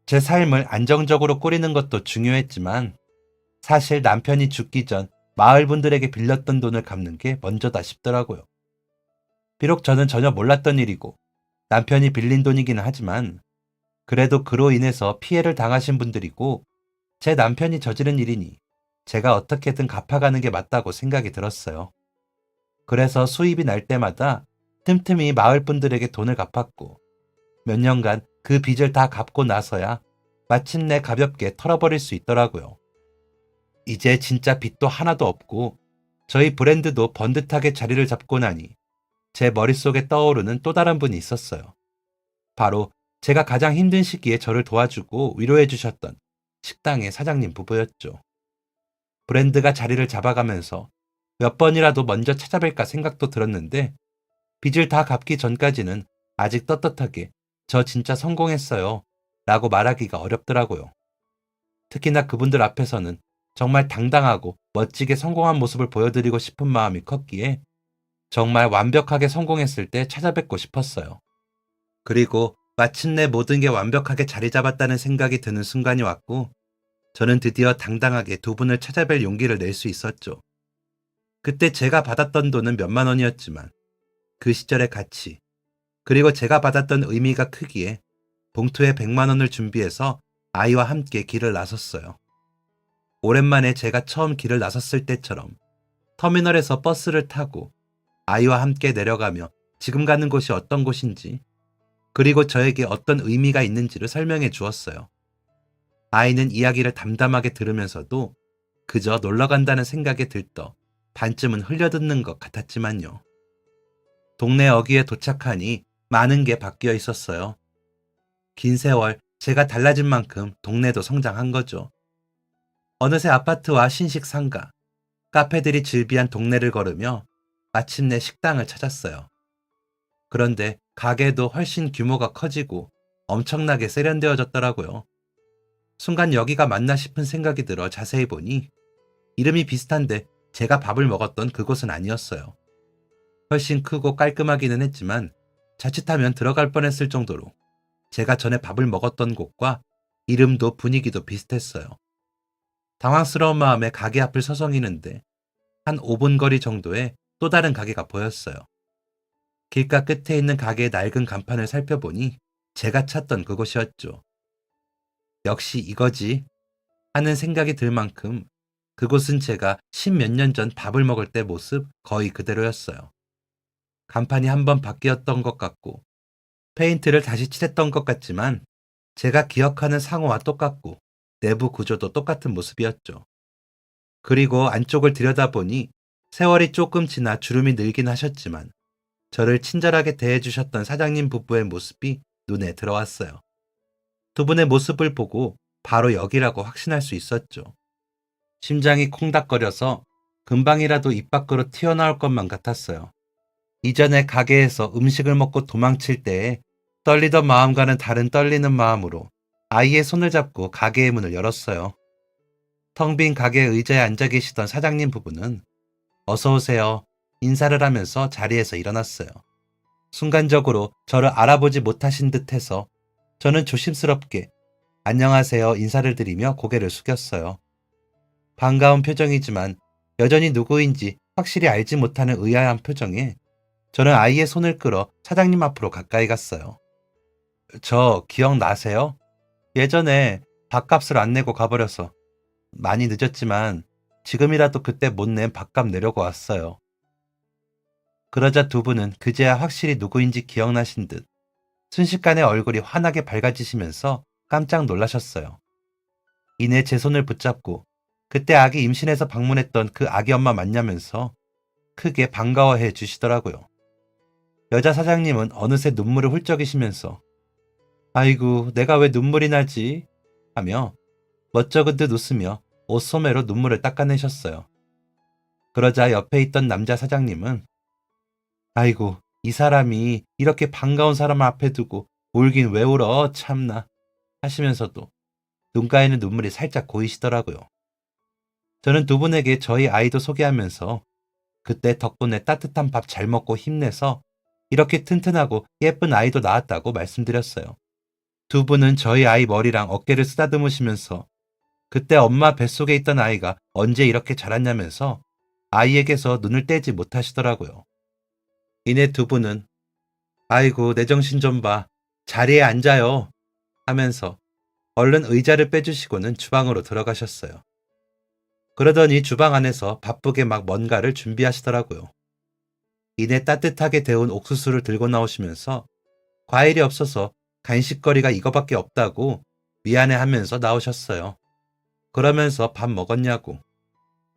제 삶을 안정적으로 꾸리는 것도 중요했지만 사실 남편이 죽기 전 마을 분들에게 빌렸던 돈을 갚는 게 먼저다 싶더라고요. 비록 저는 전혀 몰랐던 일이고 남편이 빌린 돈이기는 하지만 그래도 그로 인해서 피해를 당하신 분들이고 제 남편이 저지른 일이니 제가 어떻게든 갚아가는 게 맞다고 생각이 들었어요. 그래서 수입이 날 때마다 틈틈이 마을 분들에게 돈을 갚았고 몇 년간 그 빚을 다 갚고 나서야 마침내 가볍게 털어버릴 수 있더라고요. 이제 진짜 빚도 하나도 없고 저희 브랜드도 번듯하게 자리를 잡고 나니 제 머릿속에 떠오르는 또 다른 분이 있었어요. 바로 제가 가장 힘든 시기에 저를 도와주고 위로해 주셨던 식당의 사장님 부부였죠. 브랜드가 자리를 잡아가면서 몇 번이라도 먼저 찾아뵐까 생각도 들었는데 빚을 다 갚기 전까지는 아직 떳떳하게 저 진짜 성공했어요 라고 말하기가 어렵더라고요. 특히나 그분들 앞에서는 정말 당당하고 멋지게 성공한 모습을 보여드리고 싶은 마음이 컸기에 정말 완벽하게 성공했을 때 찾아뵙고 싶었어요. 그리고 마침내 모든 게 완벽하게 자리 잡았다는 생각이 드는 순간이 왔고 저는 드디어 당당하게 두 분을 찾아뵐 용기를 낼 수 있었죠. 그때 제가 받았던 돈은 몇만 원이었지만 그 시절의 가치, 그리고 제가 받았던 의미가 크기에 봉투에 100만 원을 준비해서 아이와 함께 길을 나섰어요. 오랜만에 제가 처음 길을 나섰을 때처럼 터미널에서 버스를 타고 아이와 함께 내려가며 지금 가는 곳이 어떤 곳인지, 그리고 저에게 어떤 의미가 있는지를 설명해 주었어요. 아이는 이야기를 담담하게 들으면서도 그저 놀러 간다는 생각에 들떠 반쯤은 흘려듣는 것 같았지만요. 동네 어귀에 도착하니 많은 게 바뀌어 있었어요. 긴 세월 제가 달라진 만큼 동네도 성장한 거죠. 어느새 아파트와 신식 상가, 카페들이 즐비한 동네를 걸으며 마침내 식당을 찾았어요. 그런데 가게도 훨씬 규모가 커지고 엄청나게 세련되어졌더라고요. 순간 여기가 맞나 싶은 생각이 들어 자세히 보니 이름이 비슷한데 제가 밥을 먹었던 그곳은 아니었어요. 훨씬 크고 깔끔하기는 했지만 자칫하면 들어갈 뻔했을 정도로 제가 전에 밥을 먹었던 곳과 이름도 분위기도 비슷했어요. 당황스러운 마음에 가게 앞을 서성이는데 한 5분 거리 정도에 또 다른 가게가 보였어요. 길가 끝에 있는 가게의 낡은 간판을 살펴보니 제가 찾던 그곳이었죠. 역시 이거지 하는 생각이 들 만큼 그곳은 제가 10몇 년 전 밥을 먹을 때 모습 거의 그대로였어요. 간판이 한번 바뀌었던 것 같고 페인트를 다시 칠했던 것 같지만 제가 기억하는 상호와 똑같고 내부 구조도 똑같은 모습이었죠. 그리고 안쪽을 들여다보니 세월이 조금 지나 주름이 늘긴 하셨지만 저를 친절하게 대해주셨던 사장님 부부의 모습이 눈에 들어왔어요. 두 분의 모습을 보고 바로 여기라고 확신할 수 있었죠. 심장이 콩닥거려서 금방이라도 입 밖으로 튀어나올 것만 같았어요. 이전에 가게에서 음식을 먹고 도망칠 때에 떨리던 마음과는 다른 떨리는 마음으로 아이의 손을 잡고 가게의 문을 열었어요. 텅 빈 가게 의자에 앉아 계시던 사장님 부부는 어서 오세요 인사를 하면서 자리에서 일어났어요. 순간적으로 저를 알아보지 못하신 듯해서 저는 조심스럽게 안녕하세요 인사를 드리며 고개를 숙였어요. 반가운 표정이지만 여전히 누구인지 확실히 알지 못하는 의아한 표정에 저는 아이의 손을 끌어 사장님 앞으로 가까이 갔어요. 저 기억나세요? 예전에 밥값을 안 내고 가버려서 많이 늦었지만 지금이라도 그때 못 낸 밥값 내려고 왔어요. 그러자 두 분은 그제야 확실히 누구인지 기억나신 듯 순식간에 얼굴이 환하게 밝아지시면서 깜짝 놀라셨어요. 이내 제 손을 붙잡고 그때 아기 임신해서 방문했던 그 아기 엄마 맞냐면서 크게 반가워해 주시더라고요. 여자 사장님은 어느새 눈물을 훌쩍이시면서 아이고 내가 왜 눈물이 나지? 하며 멋쩍은 듯 웃으며 옷소매로 눈물을 닦아내셨어요. 그러자 옆에 있던 남자 사장님은 아이고 이 사람이 이렇게 반가운 사람을 앞에 두고 울긴 왜 울어 참나 하시면서도 눈가에는 눈물이 살짝 고이시더라고요. 저는 두 분에게 저희 아이도 소개하면서 그때 덕분에 따뜻한 밥 잘 먹고 힘내서 이렇게 튼튼하고 예쁜 아이도 낳았다고 말씀드렸어요. 두 분은 저희 아이 머리랑 어깨를 쓰다듬으시면서 그때 엄마 뱃속에 있던 아이가 언제 이렇게 자랐냐면서 아이에게서 눈을 떼지 못하시더라고요. 이내 두 분은 아이고 내 정신 좀 봐. 자리에 앉아요. 하면서 얼른 의자를 빼주시고는 주방으로 들어가셨어요. 그러더니 주방 안에서 바쁘게 막 뭔가를 준비하시더라고요. 이내 따뜻하게 데운 옥수수를 들고 나오시면서 과일이 없어서 간식거리가 이거밖에 없다고 미안해하면서 나오셨어요. 그러면서 밥 먹었냐고.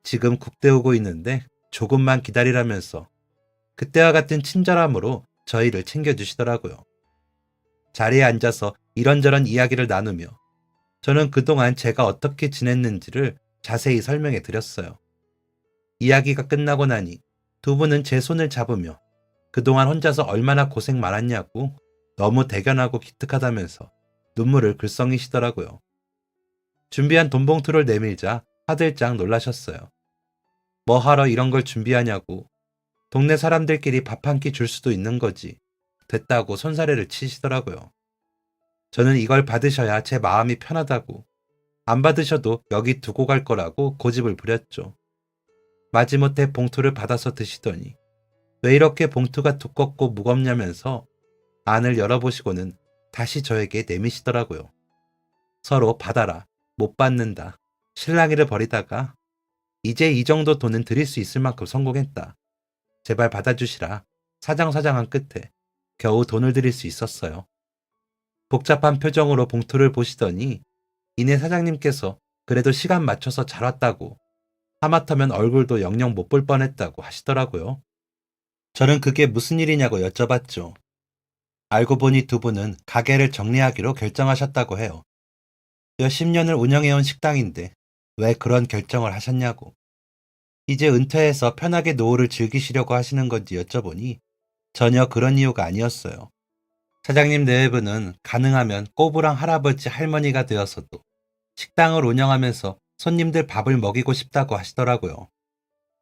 지금 국 데우고 있는데 조금만 기다리라면서 그때와 같은 친절함으로 저희를 챙겨주시더라고요. 자리에 앉아서 이런저런 이야기를 나누며 저는 그동안 제가 어떻게 지냈는지를 자세히 설명해 드렸어요. 이야기가 끝나고 나니 두 분은 제 손을 잡으며 그동안 혼자서 얼마나 고생 많았냐고 너무 대견하고 기특하다면서 눈물을 글썽이시더라고요. 준비한 돈 봉투를 내밀자 화들짝 놀라셨어요. 뭐 하러 이런 걸 준비하냐고. 동네 사람들끼리 밥 한 끼 줄 수도 있는 거지. 됐다고 손사래를 치시더라고요. 저는 이걸 받으셔야 제 마음이 편하다고, 안 받으셔도 여기 두고 갈 거라고 고집을 부렸죠. 마지못해 봉투를 받아서 드시더니 왜 이렇게 봉투가 두껍고 무겁냐면서 안을 열어보시고는 다시 저에게 내미시더라고요. 서로 받아라, 못 받는다, 실랑이를 벌이다가 이제 이 정도 돈은 드릴 수 있을 만큼 성공했다. 제발 받아주시라. 사장사장한 끝에 겨우 돈을 드릴 수 있었어요. 복잡한 표정으로 봉투를 보시더니 이내 사장님께서 그래도 시간 맞춰서 잘 왔다고, 하마터면 얼굴도 영영 못 볼 뻔했다고 하시더라고요. 저는 그게 무슨 일이냐고 여쭤봤죠. 알고 보니 두 분은 가게를 정리하기로 결정하셨다고 해요. 몇십 년을 운영해온 식당인데 왜 그런 결정을 하셨냐고. 이제 은퇴해서 편하게 노후를 즐기시려고 하시는 건지 여쭤보니 전혀 그런 이유가 아니었어요. 사장님 내외부는 가능하면 꼬부랑 할아버지 할머니가 되어서도 식당을 운영하면서 손님들 밥을 먹이고 싶다고 하시더라고요.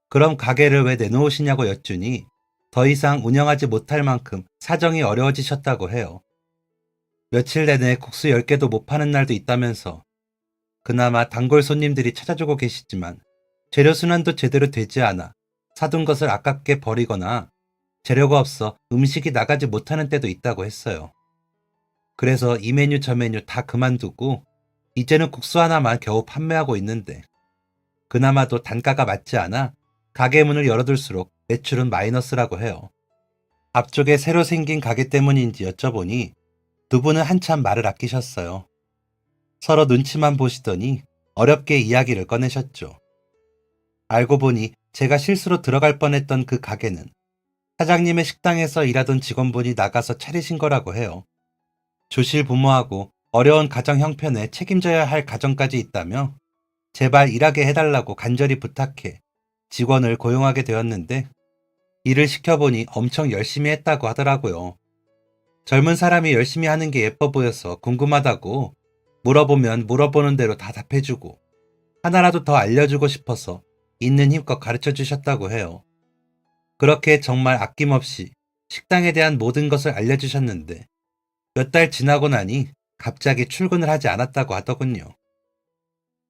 그럼 가게를 왜 내놓으시냐고 여쭈니 더 이상 운영하지 못할 만큼 사정이 어려워지셨다고 해요. 며칠 내내 국수 10개도 못 파는 날도 있다면서, 그나마 단골 손님들이 찾아주고 계시지만 재료 순환도 제대로 되지 않아 사둔 것을 아깝게 버리거나 재료가 없어 음식이 나가지 못하는 때도 있다고 했어요. 그래서 이 메뉴 저 메뉴 다 그만두고 이제는 국수 하나만 겨우 판매하고 있는데, 그나마도 단가가 맞지 않아 가게 문을 열어둘수록 매출은 마이너스라고 해요. 앞쪽에 새로 생긴 가게 때문인지 여쭤보니 두 분은 한참 말을 아끼셨어요. 서로 눈치만 보시더니 어렵게 이야기를 꺼내셨죠. 알고 보니 제가 실수로 들어갈 뻔했던 그 가게는 사장님의 식당에서 일하던 직원분이 나가서 차리신 거라고 해요. 조실 부모하고 어려운 가정 형편에 책임져야 할 가정까지 있다며 제발 일하게 해달라고 간절히 부탁해 직원을 고용하게 되었는데, 일을 시켜보니 엄청 열심히 했다고 하더라고요. 젊은 사람이 열심히 하는 게 예뻐 보여서 궁금하다고 물어보면 물어보는 대로 다 답해주고 하나라도 더 알려주고 싶어서 있는 힘껏 가르쳐 주셨다고 해요. 그렇게 정말 아낌없이 식당에 대한 모든 것을 알려주셨는데 몇 달 지나고 나니 갑자기 출근을 하지 않았다고 하더군요.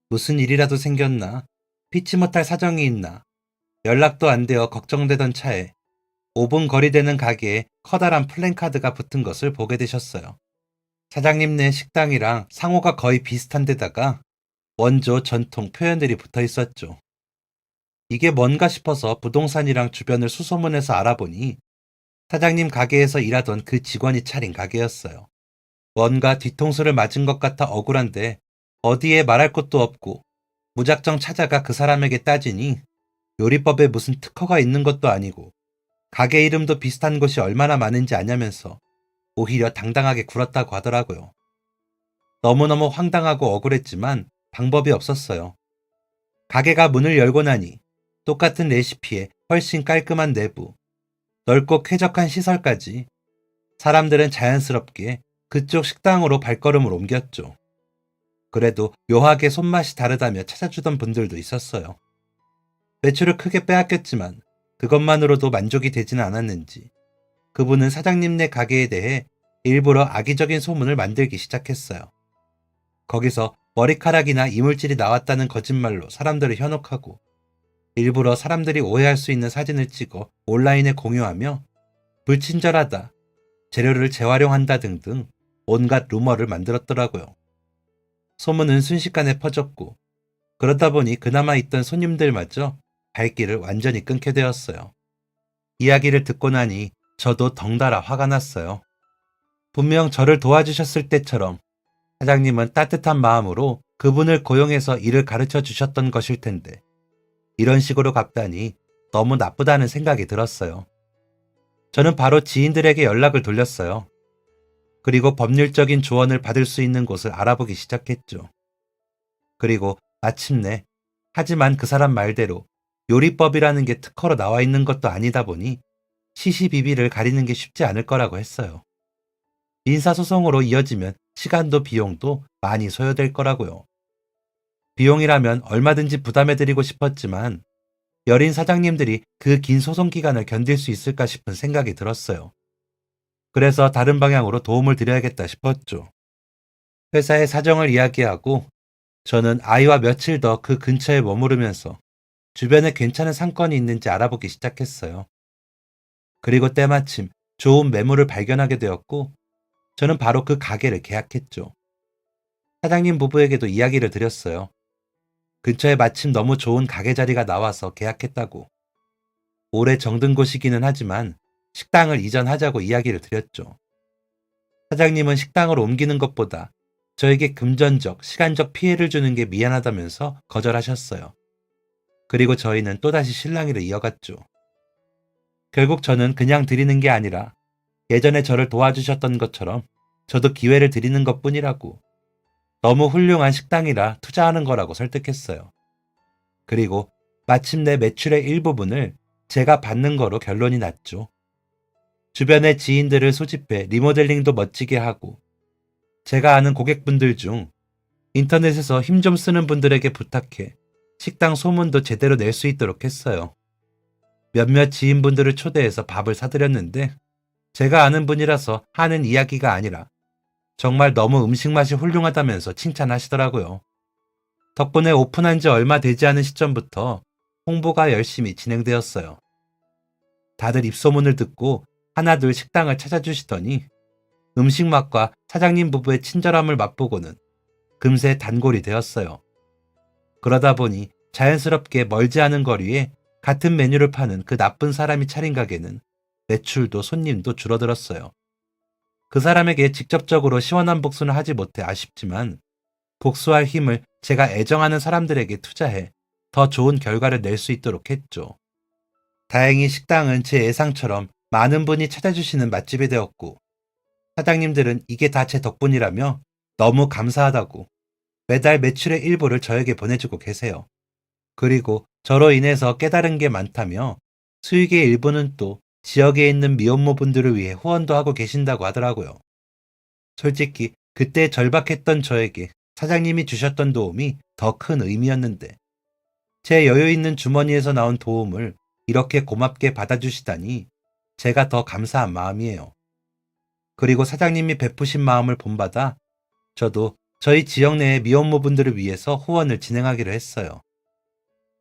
무슨 일이라도 생겼나? 피치 못할 사정이 있나? 연락도 안 되어 걱정되던 차에 5분 거리 되는 가게에 커다란 플랜카드가 붙은 것을 보게 되셨어요. 사장님네 식당이랑 상호가 거의 비슷한 데다가 원조 전통 표현들이 붙어 있었죠. 이게 뭔가 싶어서 부동산이랑 주변을 수소문해서 알아보니 사장님 가게에서 일하던 그 직원이 차린 가게였어요. 뭔가 뒤통수를 맞은 것 같아 억울한데 어디에 말할 곳도 없고 무작정 찾아가 그 사람에게 따지니 요리법에 무슨 특허가 있는 것도 아니고 가게 이름도 비슷한 곳이 얼마나 많은지 아냐면서 오히려 당당하게 굴었다고 하더라고요. 너무너무 황당하고 억울했지만 방법이 없었어요. 가게가 문을 열고 나니 똑같은 레시피에 훨씬 깔끔한 내부, 넓고 쾌적한 시설까지 사람들은 자연스럽게 그쪽 식당으로 발걸음을 옮겼죠. 그래도 묘하게 손맛이 다르다며 찾아주던 분들도 있었어요. 매출을 크게 빼앗겼지만 그것만으로도 만족이 되지는 않았는지 그분은 사장님네 가게에 대해 일부러 악의적인 소문을 만들기 시작했어요. 거기서 머리카락이나 이물질이 나왔다는 거짓말로 사람들을 현혹하고 일부러 사람들이 오해할 수 있는 사진을 찍어 온라인에 공유하며 불친절하다, 재료를 재활용한다 등등 온갖 루머를 만들었더라고요. 소문은 순식간에 퍼졌고 그러다 보니 그나마 있던 손님들마저 발길을 완전히 끊게 되었어요. 이야기를 듣고 나니 저도 덩달아 화가 났어요. 분명 저를 도와주셨을 때처럼 사장님은 따뜻한 마음으로 그분을 고용해서 일을 가르쳐 주셨던 것일 텐데 이런 식으로 갚다니 너무 나쁘다는 생각이 들었어요. 저는 바로 지인들에게 연락을 돌렸어요. 그리고 법률적인 조언을 받을 수 있는 곳을 알아보기 시작했죠. 그리고 마침내 하지만 그 사람 말대로 요리법이라는 게 특허로 나와 있는 것도 아니다 보니 시시비비를 가리는 게 쉽지 않을 거라고 했어요. 민사소송으로 이어지면 시간도 비용도 많이 소요될 거라고요. 비용이라면 얼마든지 부담해드리고 싶었지만 여린 사장님들이 그 긴 소송 기간을 견딜 수 있을까 싶은 생각이 들었어요. 그래서 다른 방향으로 도움을 드려야겠다 싶었죠. 회사의 사정을 이야기하고 저는 아이와 며칠 더 그 근처에 머무르면서 주변에 괜찮은 상권이 있는지 알아보기 시작했어요. 그리고 때마침 좋은 매물을 발견하게 되었고 저는 바로 그 가게를 계약했죠. 사장님 부부에게도 이야기를 드렸어요. 근처에 마침 너무 좋은 가게 자리가 나와서 계약했다고. 오래 정든 곳이기는 하지만 식당을 이전하자고 이야기를 드렸죠. 사장님은 식당을 옮기는 것보다 저에게 금전적, 시간적 피해를 주는 게 미안하다면서 거절하셨어요. 그리고 저희는 또다시 실랑이를 이어갔죠. 결국 저는 그냥 드리는 게 아니라 예전에 저를 도와주셨던 것처럼 저도 기회를 드리는 것뿐이라고, 너무 훌륭한 식당이라 투자하는 거라고 설득했어요. 그리고 마침내 매출의 일부분을 제가 받는 거로 결론이 났죠. 주변의 지인들을 소집해 리모델링도 멋지게 하고 제가 아는 고객분들 중 인터넷에서 힘 좀 쓰는 분들에게 부탁해 식당 소문도 제대로 낼 수 있도록 했어요. 몇몇 지인분들을 초대해서 밥을 사드렸는데 제가 아는 분이라서 하는 이야기가 아니라 정말 너무 음식 맛이 훌륭하다면서 칭찬하시더라고요. 덕분에 오픈한 지 얼마 되지 않은 시점부터 홍보가 열심히 진행되었어요. 다들 입소문을 듣고 하나둘 식당을 찾아주시더니 음식 맛과 사장님 부부의 친절함을 맛보고는 금세 단골이 되었어요. 그러다 보니 자연스럽게 멀지 않은 거리에 같은 메뉴를 파는 그 나쁜 사람이 차린 가게는 매출도 손님도 줄어들었어요. 그 사람에게 직접적으로 시원한 복수는 하지 못해 아쉽지만 복수할 힘을 제가 애정하는 사람들에게 투자해 더 좋은 결과를 낼 수 있도록 했죠. 다행히 식당은 제 예상처럼 많은 분이 찾아주시는 맛집이 되었고 사장님들은 이게 다 제 덕분이라며 너무 감사하다고 매달 매출의 일부를 저에게 보내주고 계세요. 그리고 저로 인해서 깨달은 게 많다며 수익의 일부는 또 지역에 있는 미혼모분들을 위해 후원도 하고 계신다고 하더라고요. 솔직히 그때 절박했던 저에게 사장님이 주셨던 도움이 더 큰 의미였는데 제 여유 있는 주머니에서 나온 도움을 이렇게 고맙게 받아주시다니 제가 더 감사한 마음이에요. 그리고 사장님이 베푸신 마음을 본받아 저도 저희 지역 내의 미혼모분들을 위해서 후원을 진행하기로 했어요.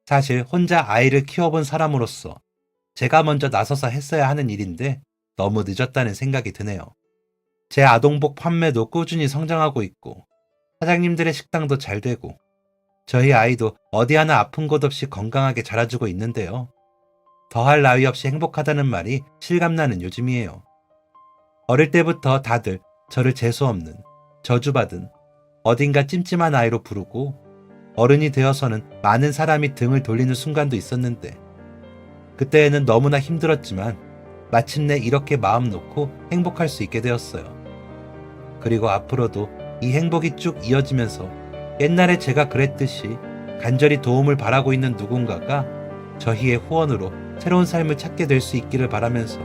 사실 혼자 아이를 키워본 사람으로서 제가 먼저 나서서 했어야 하는 일인데 너무 늦었다는 생각이 드네요. 제 아동복 판매도 꾸준히 성장하고 있고 사장님들의 식당도 잘 되고 저희 아이도 어디 하나 아픈 곳 없이 건강하게 자라주고 있는데요. 더할 나위 없이 행복하다는 말이 실감나는 요즘이에요. 어릴 때부터 다들 저를 재수없는, 저주받은, 어딘가 찜찜한 아이로 부르고 어른이 되어서는 많은 사람이 등을 돌리는 순간도 있었는데 그때에는 너무나 힘들었지만 마침내 이렇게 마음 놓고 행복할 수 있게 되었어요. 그리고 앞으로도 이 행복이 쭉 이어지면서 옛날에 제가 그랬듯이 간절히 도움을 바라고 있는 누군가가 저희의 후원으로 새로운 삶을 찾게 될 수 있기를 바라면서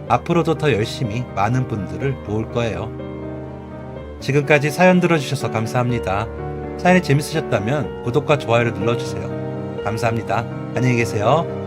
앞으로도 더 열심히 많은 분들을 도울 거예요. 지금까지 사연 들어주셔서 감사합니다. 사연이 재밌으셨다면 구독과 좋아요를 눌러주세요. 감사합니다. 안녕히 계세요.